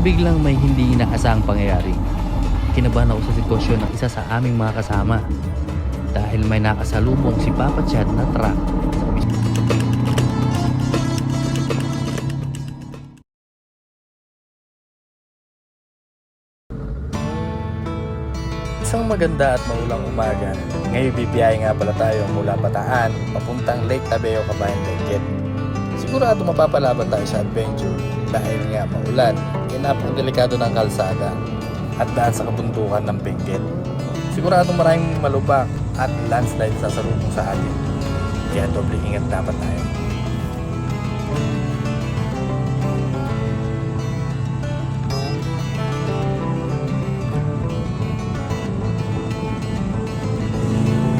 biglang may hindi inaasahang pangyayari. Kinabahan ako sa sitwasyon ng isa sa aming mga kasama dahil may nakasalubong si Papa Chad na truck. Isang maganda at maulang umaga. Ngayon bibiyahe nga pala tayo mula Bataan papuntang Lake Tabeo, Kabayan Benguet. Sigurado mapapalaban tayo sa adventure dahil nga maulan, napakadelikado ng kalsada at daan sa kabundukan ng Benguet. Sigurado maraming malubak at landslide sa salubong sa atin. Kaya doble ingat dapat tayo.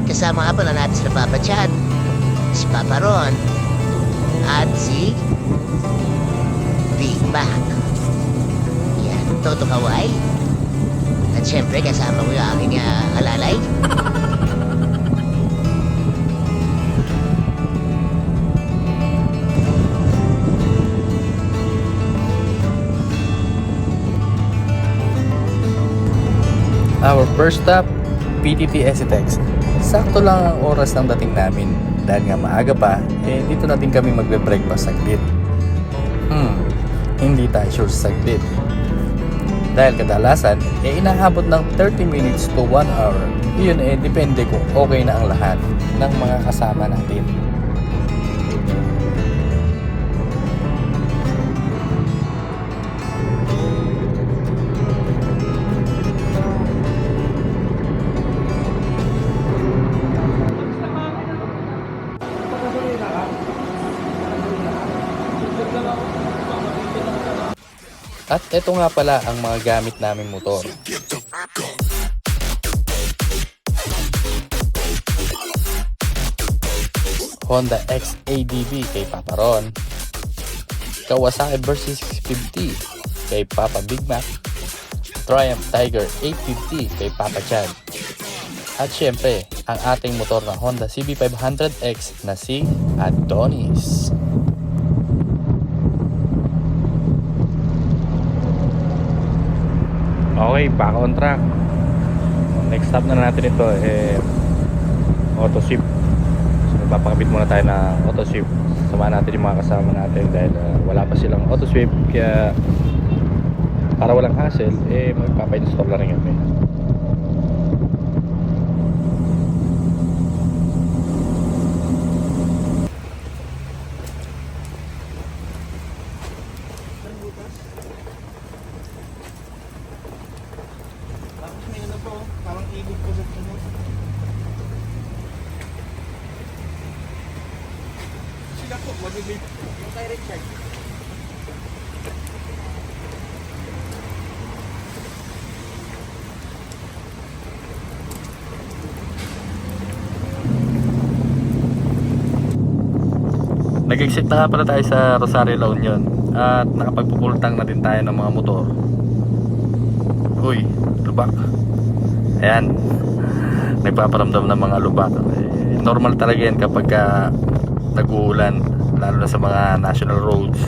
Kasama nga pala natin sila Papa Chad, si Papa Ron, at si Big Mac. Yan, Toto Kawai. At syempre kasama ko yung aking alalay. Our first stop, PTT Esitex. Sakto lang ang oras ng dating namin. Dahil nga maaga pa, dito natin kami magbe-breakfast saglit. Hindi tayo sure saglit. Dahil kadalasan, inaabot ng 30 minutes to 1 hour. Yun depende kung okay na ang lahat ng mga kasama natin. At ito nga pala ang mga gamit naming motor. Honda XADV kay Papa Ron, Kawasaki Versys 650 kay Papa Big Mac, Triumph Tiger 850 kay Papa Chad, at syempre ang ating motor na Honda CB500X na si Adonis. Okay, back on track. Next stop na natin ito auto sweep. So magpapakabit muna tayo na auto sweep. Samahan natin yung mga kasama natin dahil wala pa silang auto sweep, kaya para walang hassle magpapa-install na rin kami. Nag-exit na nga pala tayo sa Rosario La Union at nakapagpupultang na din tayo ng mga motor. Uy, lubak. Ayan, nagpaparamdam ng mga lubak. Normal talaga yan kapag nag-uulan, lalo na sa mga national roads.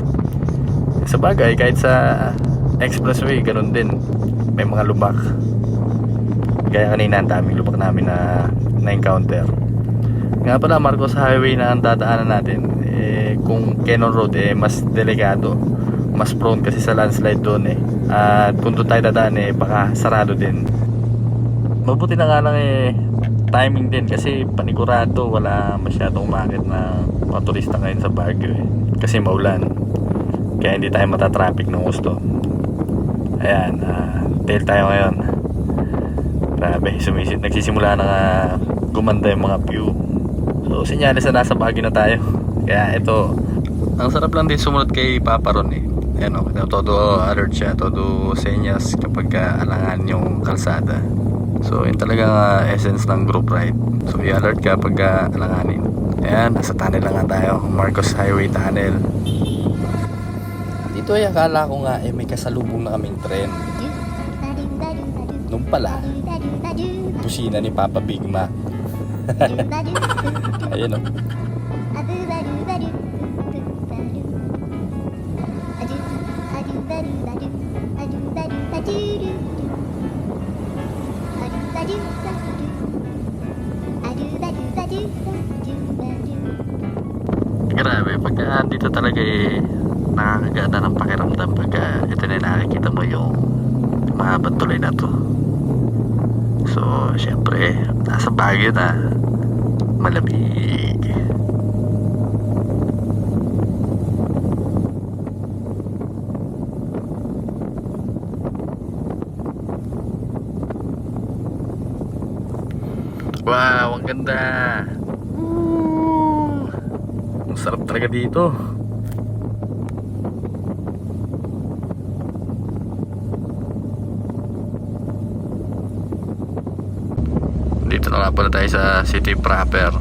Sa bagay, kahit sa expressway, ganun din, may mga lubak. Gaya kanina, ang daming lubak namin na encounter. Nga pala, Marcos Highway na ang dadaanan natin. Kung Quezon Road, mas delikado, mas prone kasi sa landslide doon at kung doon tayo dadaan baka sarado din. Mabuti na nga lang timing din kasi panigurado, wala masyadong umakit na mga turista ngayon sa Baguio kasi maulan, kaya hindi tayo matatraffic ng gusto. Ayan, tail tayo ngayon. Grabe, nagsisimula na nga gumanda yung mga view, so sinyalis na nasa Baguio na tayo. Kaya ito, ang sarap lang din sumunod kay Papa Ron Ayan todo alert siya, todo senyas kapag alangan yung kalsada. So yun talaga essence ng group ride. So i-alert ka pag alanganin. Ayan, nasa tunnel lang nga tayo, Marcos Highway Tunnel. Dito akala ko nga may kasalubong na kaming tren. Nung pala, busina ni Papa Big Mac. Ayun Grabe, pagka dito talaga nakakagana ng pakiramdam pagka ito na nakikita mo yung mahabang tulay na to. So, syempre, nasa Baguio na, malamig. Wow, ang ganda. Ang sarap talaga dito. Dito na nga pala tayo sa city proper.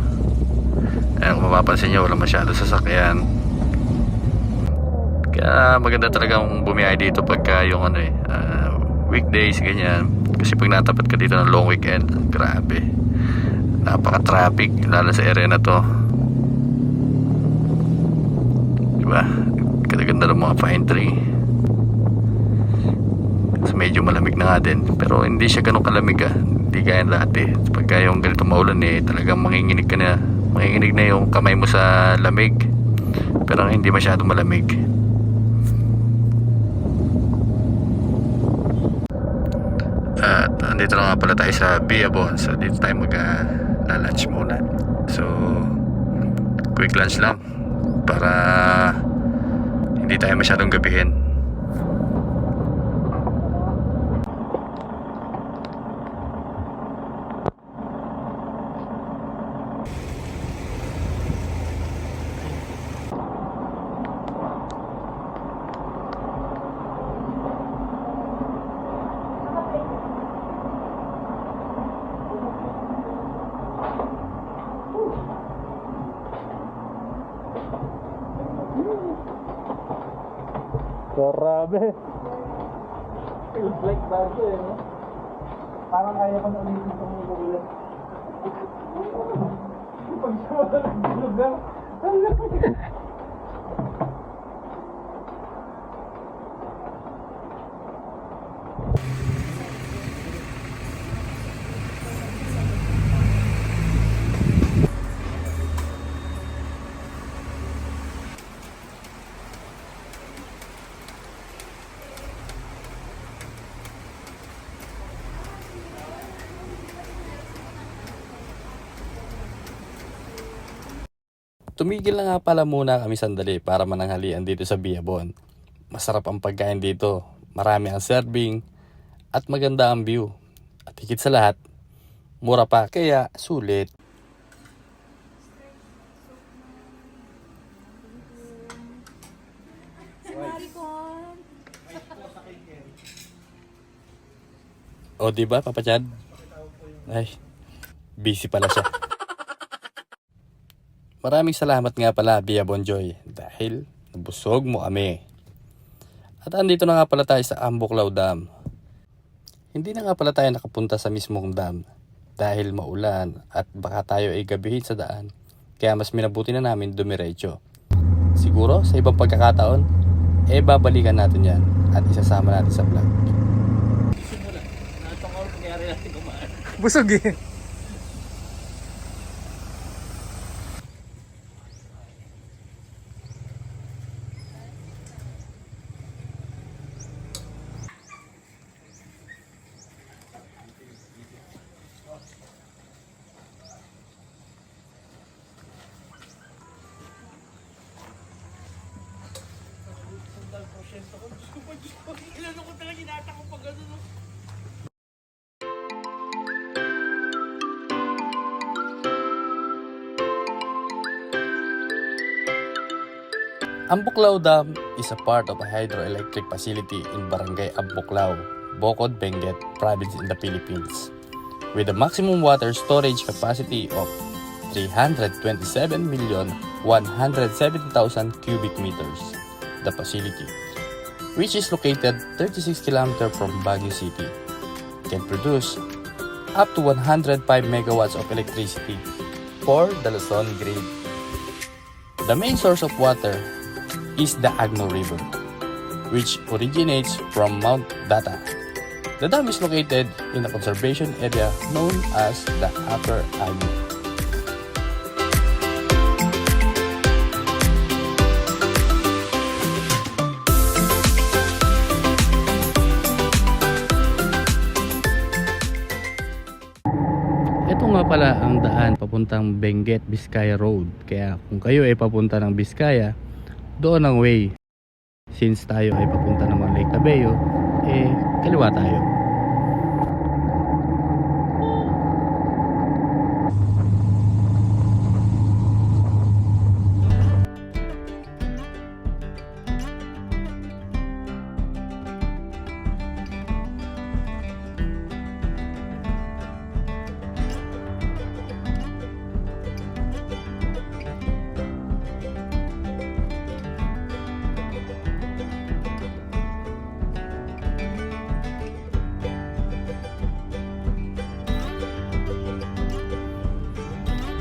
Ayan, kung mapapansin nyo, wala masyado sasakyan. Kaya maganda talagang bumiyahe dito pagka yung weekdays, ganyan. Kasi pag natapat ka dito ng long weekend, grabe, napaka-traffic, lalo sa area na to. Diba? Ganda-ganda ng mga pine tree. So, medyo malamig na nga din, pero hindi siya ganun kalamig hindi gaya dati. Pagka yung ganito maulan talagang manginginig na yung kamay mo sa lamig, pero hindi masyado malamig. At andito na nga pala tayo sa Biabon. So dito tayo mag-lunch muna. So quick lunch lang para hindi tayo masyadong gabihin. Grabe. Feels like bago no? Parang kaya ko na ulitin sa mga ulan. Pag siya wala naglugar, ang laki. Tumigil na nga pala muna kami sandali para mananghalian dito sa Biabon. Masarap ang pagkain dito, marami ang serving, at maganda ang view. At higit sa lahat, mura pa, kaya sulit. O diba, Papa Chad? Ay, busy pala siya. Maraming salamat nga pala, Biabon Joy, dahil nabusog mo kami. At andito na nga pala tayo sa Ambuklaw Dam. Hindi na nga pala tayo nakapunta sa mismong dam dahil maulan at baka tayo ay gabihin sa daan. Kaya mas minabuti na namin dumiretso. Siguro sa ibang pagkakataon, babalikan natin yan at isasama natin sa vlog. Busog eh. Ilan ko talaga ginata ko pag gano'n. Ambuklaw Dam is a part of a hydroelectric facility in Barangay Ambuklaw, Bocod, Benguet Province in the Philippines, with a maximum water storage capacity of 327,170,000 cubic meters. The facility, which is located 36 km from Baguio City, can produce up to 105 megawatts of electricity for the Luzon grid. The main source of water is the Agno River, which originates from Mount Data The dam is located in a conservation area known as the Upper Ayu. Ito nga pala ang daan papuntang Benguet, Vizcaya Road. Kaya kung kayo ay papunta ng Vizcaya, doon ang way. Since tayo ay papunta naman Lake Tabeo, kaliwa tayo.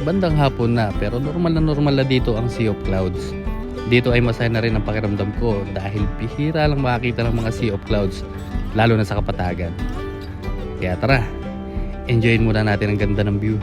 Bandang hapon na, pero normal na dito ang Sea of Clouds. Dito ay masaya na rin ang pakiramdam ko dahil bihira lang makakita ng mga Sea of Clouds, lalo na sa kapatagan. Kaya tara, enjoyin muna natin ang ganda ng view.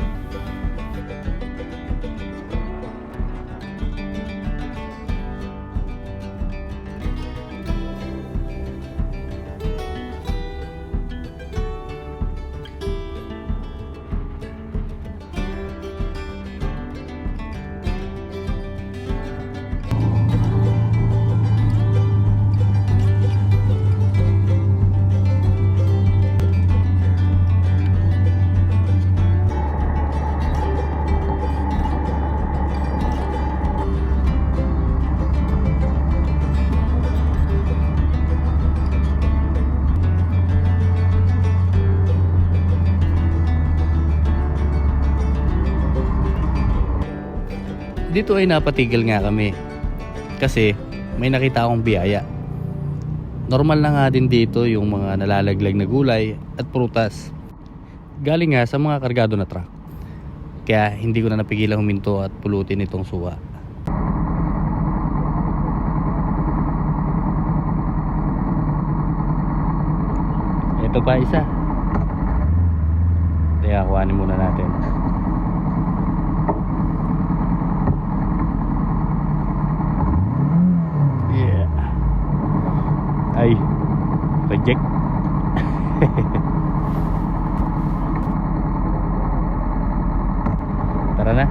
Dito ay napatigil nga kami kasi may nakita akong biyaya. Normal na nga din dito yung mga nalalaglag na gulay at prutas. Galing nga sa mga kargado na truck. Kaya hindi ko na napigilan huminto at pulutin itong suwa. Ito pa isa. Kaya kuhanin muna natin. Ay, reject. Tara na.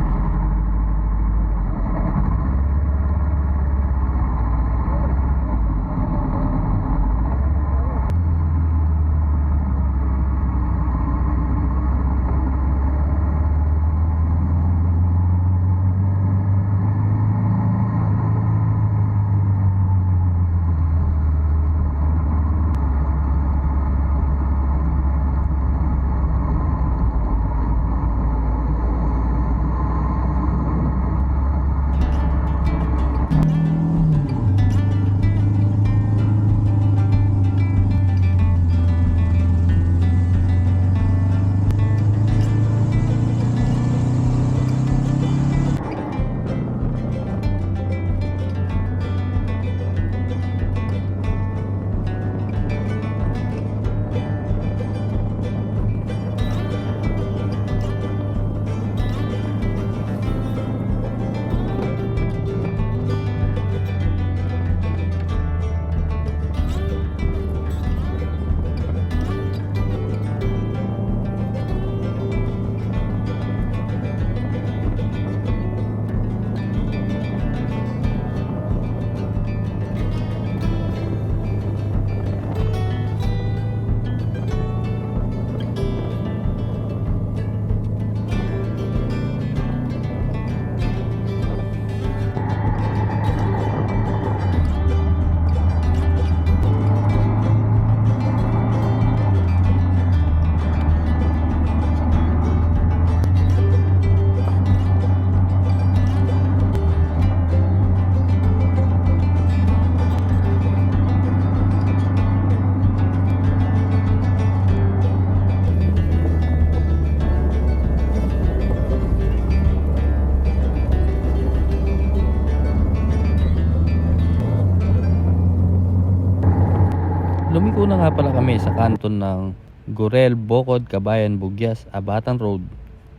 kami sa kanton ng Gurel, Bocod, Kabayan, Bugyas, Abatan Road.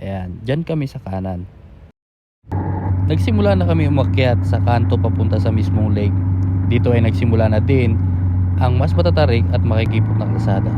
Ayan, dyan kami sa kanan. Nagsimula na kami umakyat sa kanto papunta sa mismong lake. Dito ay nagsimula na din ang mas matatarik at makikipot na kalsada.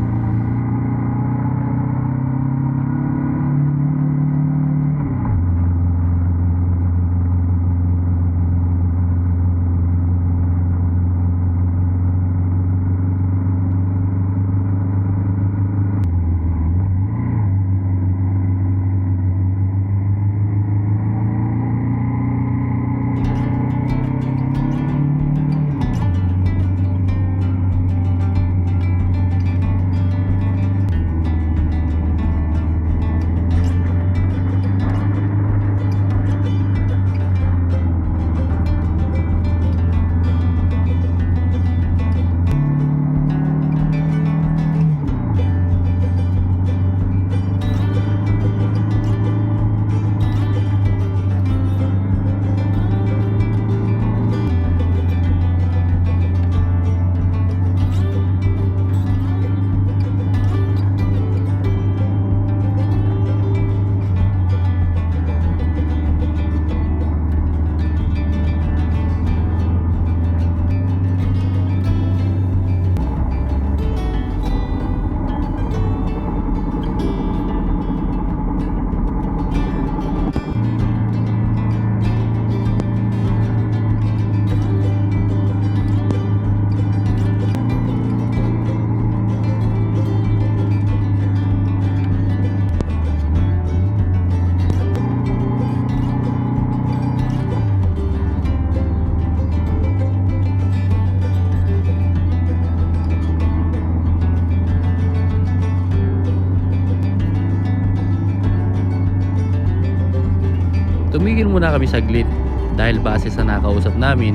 Tumigil muna kami saglit dahil base sa nakausap namin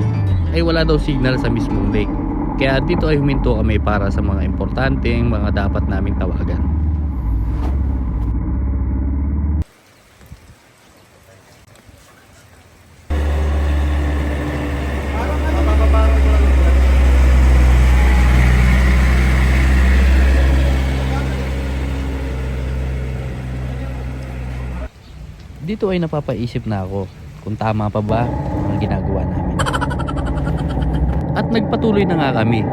ay wala daw signal sa mismong lake. Kaya dito ay huminto kami para sa mga importanteng mga dapat naming tawagan. Dito ay napapaisip na ako kung tama pa ba ang ginagawa namin. At nagpatuloy na nga kami.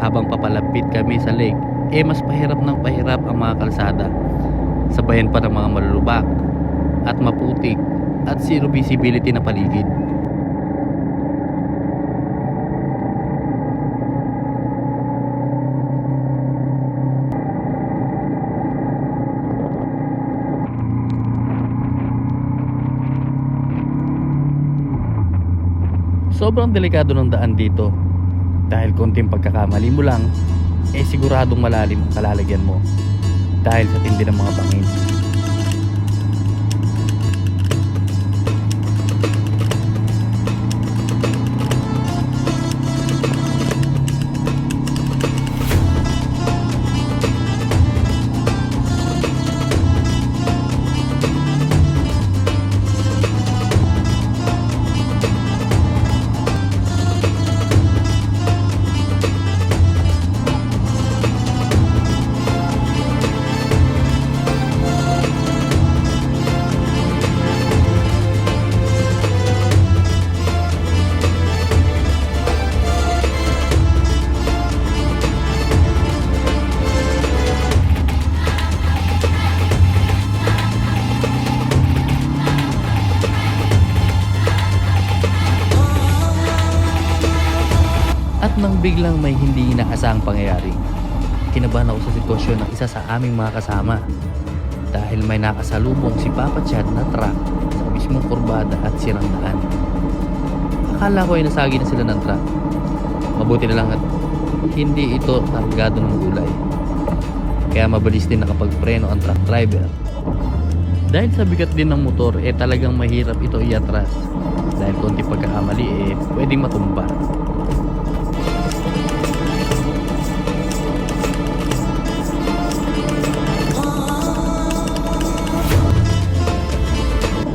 Habang papalapit kami sa lake, mas pahirap ng pahirap ang mga kalsada. Sabayan pa ng mga malulubak at maputik at zero visibility na paligid. Sobrang delikado ng daan dito dahil konting pagkakamali mo lang siguradong malalim ang kalalagyan mo dahil sa tindi ng mga bangin. At nang biglang may hindi inaasahang pangyayari, kinabahan ako sa sitwasyon ng isa sa aming mga kasama dahil may nakasalubong si Papa Chad na truck sa mismong kurbada at sirang daan. Akala ko ay nasagi na sila ng truck. Mabuti na lang at hindi ito targado ng gulay. Kaya mabilis din nakapagpreno ang truck driver. Dahil sa bigat din ng motor, talagang mahirap ito iatras. Dahil konti pagkakamali, pwedeng matumba.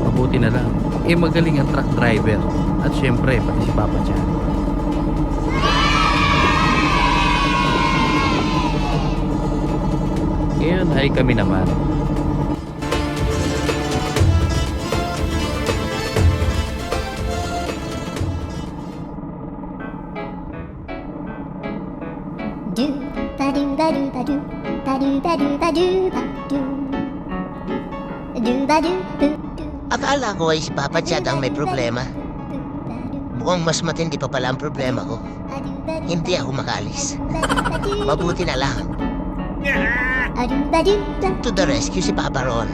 Mabuti na lang, magaling ang truck driver. At syempre, pati si Papa Chad. Ngayon ay kami naman. Do ba do ba do ba do ba do ba do ba do ba do do ba do do Akala ko ay si Papa Chad ang may problema. Mukhang mas matindi pa pala ang problema ko. Hindi ako makalis. Mabuti na lang. To the rescue si Papa Ron.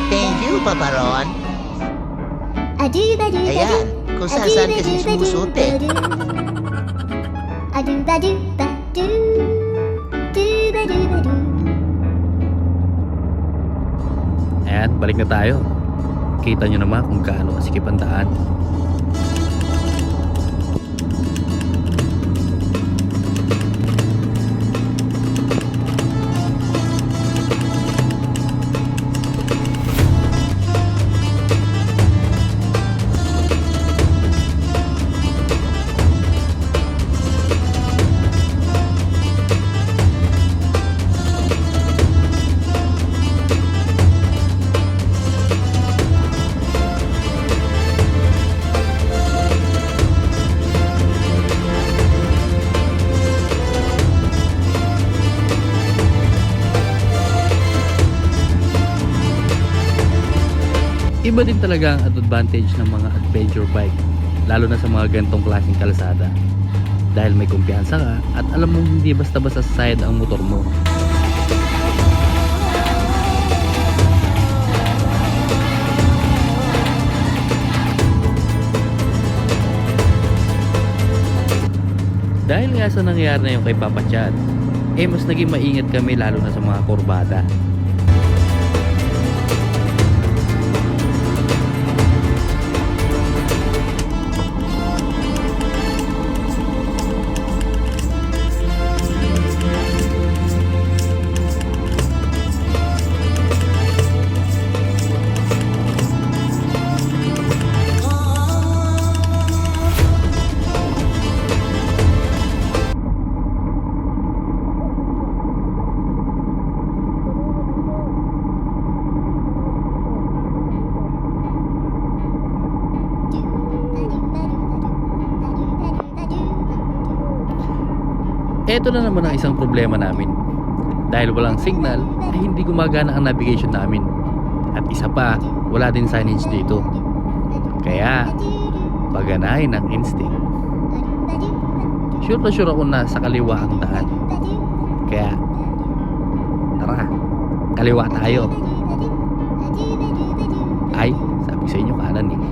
Thank you, Papa Ron. Ayan, kung saan-saan kasi sumusuti. Ayan, balik na tayo. Kita nyo naman kung gaano kasikip ang daan. Iba din talaga ang advantage ng mga adventure bike, lalo na sa mga ganitong klaseng kalsada. Dahil may kumpiyansa ka at alam mong hindi basta-basta sa side ang motor mo. Dahil nga sa nangyari na yung kay Papa Chad, mas naging maingat kami lalo na sa mga kurbada. Ito na naman ang isang problema namin. Dahil walang signal, ay hindi gumagana ang navigation namin. At isa pa, wala din signage dito. Kaya, paganahin ang instinct. Sure na sure ako na sa kaliwa ang daan. Kaya, tara, kaliwa tayo. Ay, sabi sa inyo kanan eh.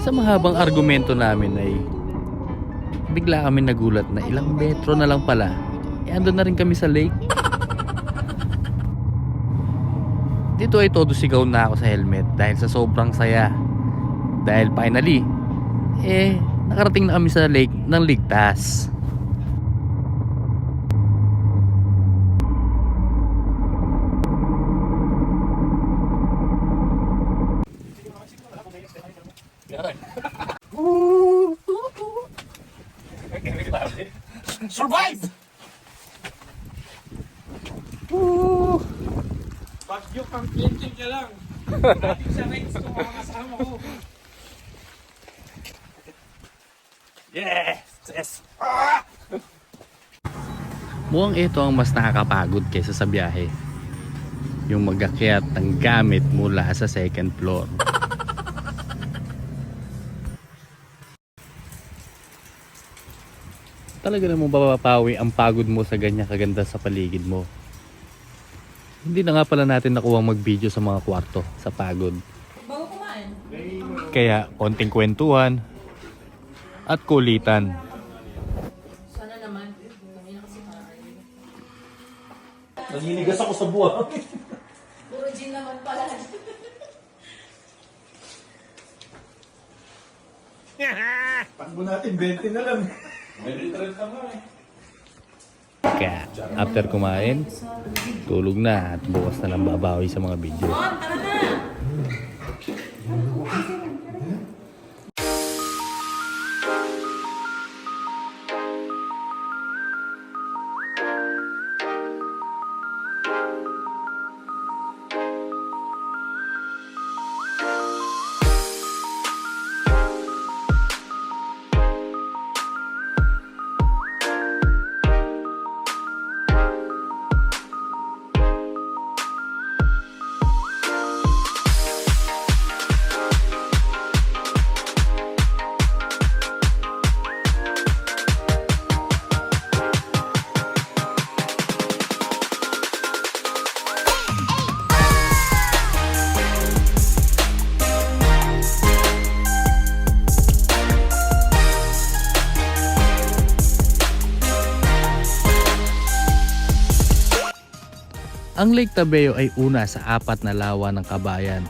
Sa mahabang argumento namin ay bigla kami nagulat na ilang metro na lang pala andun na rin kami sa lake. Dito ay todo sigaw na ako sa helmet dahil sa sobrang saya. Dahil finally nakarating na kami sa lake ng ligtas. Survive! Bagyo kang cleansing ka lang. Dating sa rains ko mga kasama ko. Yes! Yes! Mukhang ito ang mas nakakapagod kaysa sa biyahe. Yung mag-akyat ng gamit mula sa second floor. Talaga namang mapapawi ang pagod mo sa ganyan kaganda sa paligid mo. Hindi na nga pala natin nakuha mag-video sa mga kwarto sa pagod. Bago kumain. Kaya konting kwentuhan at kulitan. Sana naman. Kanina kasi kakain. Naninigas ako sa buwan. Puro gin naman pala. Takbo natin, 20 na lang. May retrend ka nga eh. Kaya after kumain, tulog na at bukas na lang babawi sa mga video. Tara na! Ang Lake Tabeo ay una sa 4 na lawa ng Kabayan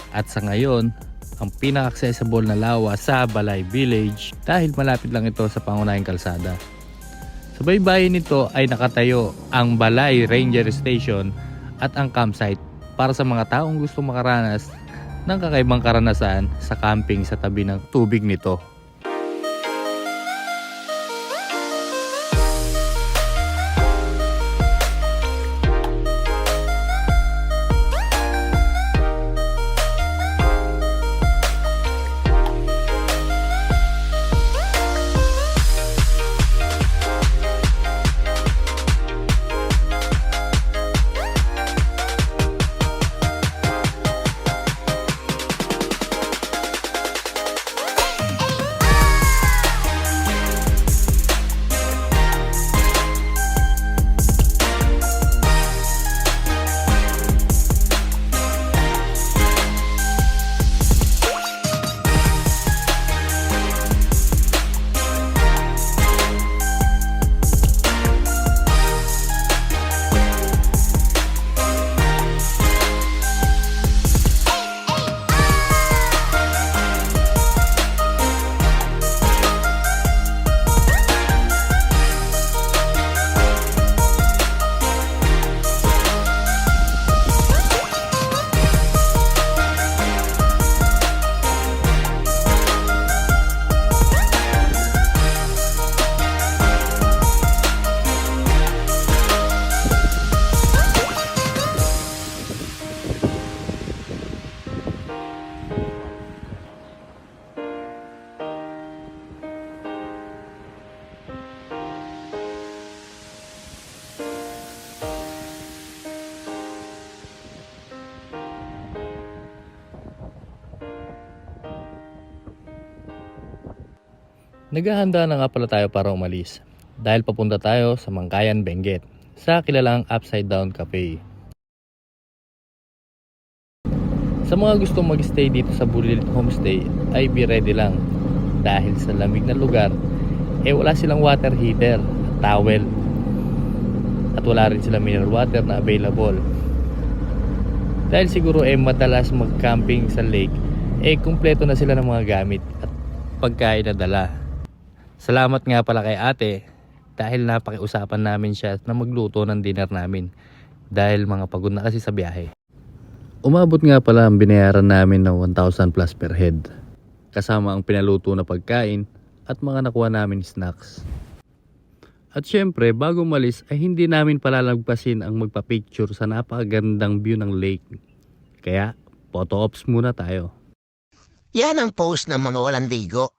at sa ngayon, ang pinaka-accessible na lawa sa Balay Village dahil malapit lang ito sa pangunahing kalsada. Sa baybayin nito ay nakatayo ang Balay Ranger Station at ang campsite para sa mga taong gusto makaranas ng kakaibang karanasan sa camping sa tabi ng tubig nito. Naghahanda na nga pala tayo para umalis dahil papunta tayo sa Mangkayan, Benguet sa kilalang Upside Down Cafe. Sa mga gustong mag-stay dito sa Bulilit Homestay ay be ready lang dahil sa lamig na lugar wala silang water heater at towel at wala rin silang mineral water na available. Dahil siguro madalas mag-camping sa lake kumpleto na sila ng mga gamit at pagkain na dala. Salamat nga pala kay ate dahil napakiusapan namin siya na magluto ng dinner namin dahil mga pagod na kasi sa biyahe. Umabot nga pala ang binayaran namin ng 1,000 plus per head kasama ang pinaluto na pagkain at mga nakuha namin snacks. At syempre bago umalis ay hindi namin palalagpasin ang magpa-picture sa napakagandang view ng lake. Kaya photo ops muna tayo. Yan ang post ng mga walang ligo.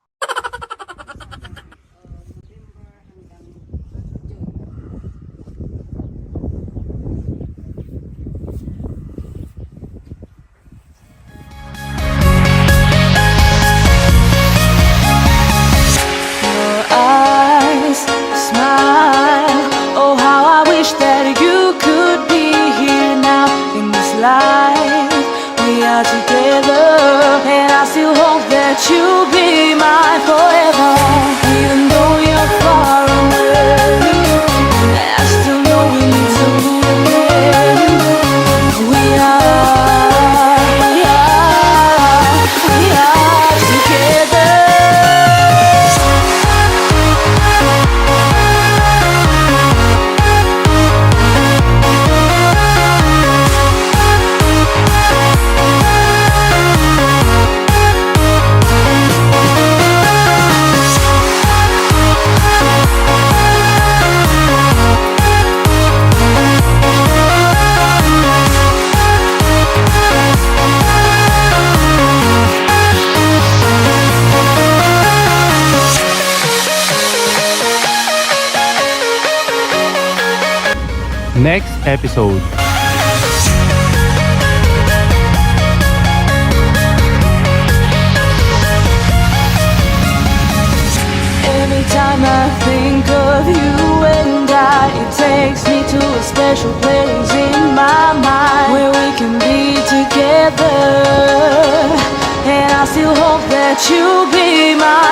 You'll be mine forever, even though you're far away. I still know we need to move again. We are together. Next episode. Every time I think of you and it takes me to a special place in my mind where we can be together. And I still hope that you'll be mine.